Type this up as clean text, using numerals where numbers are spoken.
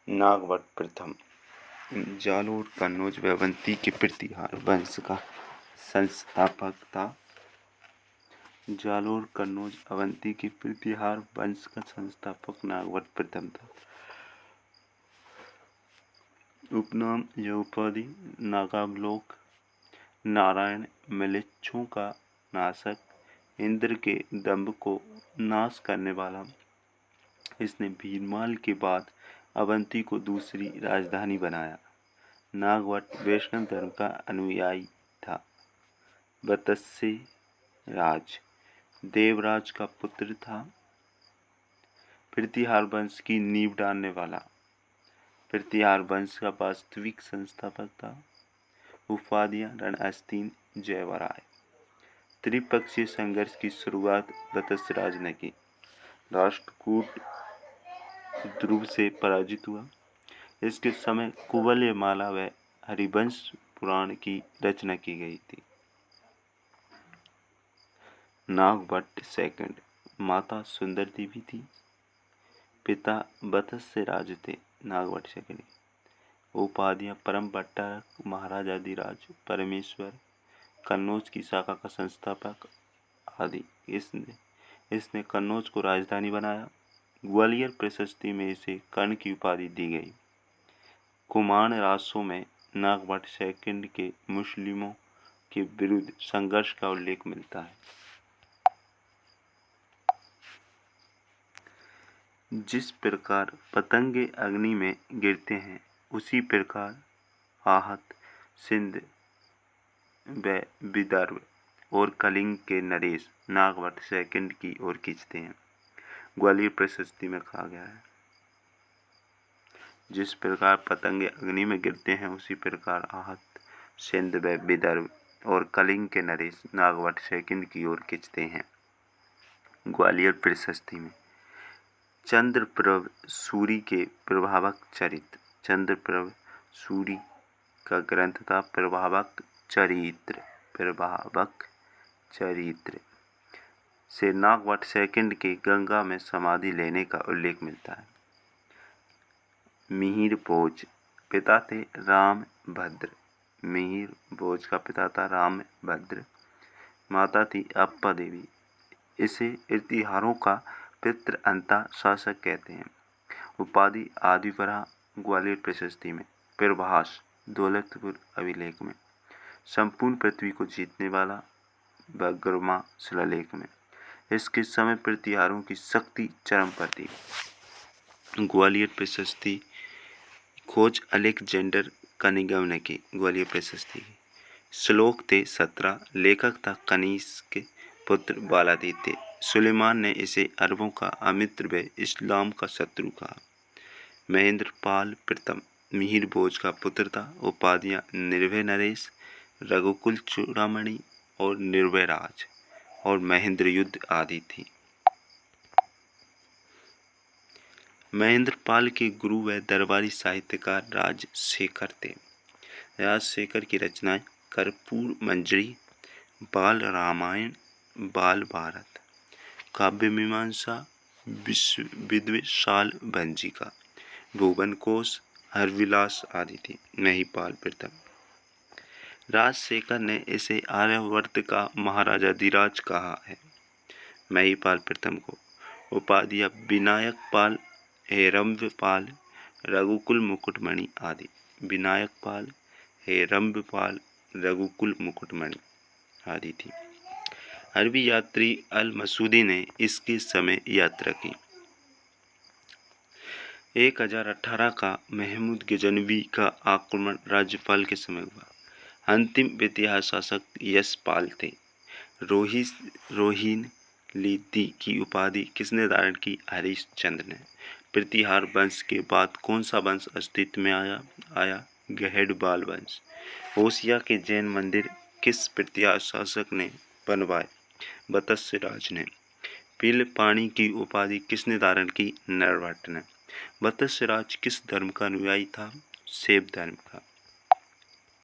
नागवट प्रथम जालोर कन्नौज व अवंती के प्रतिहार वंश का संस्थापक था। जालोर कन्नौज अवंती के प्रतिहार वंश का संस्थापक नागवट प्रथम था। उपनाम या उपाधि नागावलोक, नारायण म्लेच्छों का नाशक, इंद्र के दंभ को नाश करने वाला। इसने भीरमाल के बाद अवंती को दूसरी राजधानी बनाया। नागवट वैष्णव धर्म का अनुयायी था। वत्स्य राज देवराज का पुत्र था। प्रतिहार वंश की नींव डालने वाला। प्रतिहार वंश का वास्तविक संस्थापक था। उपाधियां रणअस्तीन जयवराय। त्रिपक्षीय संघर्ष की शुरुआत वत्स्य राज ने की। राष्ट्रकूट ध्रुव से पराजित हुआ। इसके समय कुवलयमाला व हरिवंश पुराण की रचना की गई थी। नागवट सेकंड माता सुंदर देवी थी। पिता वत्स्य राज थे। नागवट सेकंड उपाधियां परम भट्टारक, महाराजाधिराज, परमेश्वर, कन्नौज की शाखा का संस्थापक आदि। इसने कन्नौज को राजधानी बनाया। ग्वालियर प्रशस्ति में इसे कर्ण की उपाधि दी गई। कुमाण रासों में नागवट सेकंड के मुस्लिमों के विरुद्ध संघर्ष का उल्लेख मिलता है। जिस प्रकार पतंगे अग्नि में गिरते हैं, उसी प्रकार आहत, सिंध व विदर्भ और कलिंग के नरेश नागवट सेकंड की ओर खींचते हैं। ग्वालियर प्रशस्ति में कहा गया है। जिस प्रकार पतंगे अग्नि में गिरते हैं, उसी प्रकार आहत, सिंध व विदर्भ और कलिंग के नरेश नागवट सेकंड की ओर खींचते हैं। ग्वालियर प्रशस्ति में चंद्रप्रभ सूरी के प्रभावक चरित्र। चंद्रप्रभ सूरी का ग्रंथ था प्रभावक चरित्र से नागवट सेकंड के गंगा में समाधि लेने का उल्लेख मिलता है। मिहिर भोज पिता थे रामभद्र। मिहिर भोज का पिता था रामभद्र। माता थी अप्पा देवी। इसे इतिहारों का पितृ अंता शासक कहते हैं। उपाधि आदिवरा ग्वालियर प्रशस्ति में। प्रभास दौलतपुर अभिलेख में। संपूर्ण पृथ्वी को जीतने वाला बर्गमा शिलालेख में। इसके समय प्रतिहारों की शक्ति चरम पर थी। ग्वालियर प्रशस्ति खोज अलेक्जेंडर कनिंघम ने की। ग्वालियर प्रशस्ति की श्लोक थे 17। लेखक था कनिष्क पुत्र बालादित्य। सुलेमान ने इसे अरबों का अमित्र व इस्लाम का शत्रु कहा। महेंद्रपाल प्रथम मिहिर भोज का पुत्र था। उपाधियां निर्भय नरेश, रघुकुल चूड़ामणि और निर्भय राज और महेंद्र युद्ध आदि थी। महेंद्रपाल के गुरु व दरबारी साहित्यकार राजशेखर थे। राजशेखर की रचनाएं कर्पूर मंजरी, बाल रामायण, बाल भारत, काव्य मीमांसा, विद्वेशाल भंजिका, भुवन कोश, हरविलास आदि थी। महिपाल प्रथम राजशेखर ने इसे आर्यावर्त का महाराजाधिराज कहा है। महिपाल प्रथम को उपाधियां विनायक पाल, हेरम्बपाल, रघुकुल मुकुटमणि आदि। विनायक पाल, हेरम्बपाल, रघुकुल मुकुटमणि आदि थी। अरबी यात्री अल मसूदी ने इसके समय यात्रा की। 1018 का महमूद गजनवी का आक्रमण राज्यपाल के समय हुआ। अंतिम प्रतिहार शासक यशपाल थे। रोहिन लीदी की उपाधि किसने धारण की? हरिश्चंद्र ने। प्रतिहार वंश के बाद कौन सा वंश अस्तित्व में आया? गहेड़पाल वंश। ओसिया के जैन मंदिर किस प्रतिहार शासक ने बनवाए? वत्स्य राज ने। पील पानी की उपाधि किसने धारण की? नरभट्ट ने। वत्स्य राज किस धर्म का अनुयायी था? शैव धर्म का।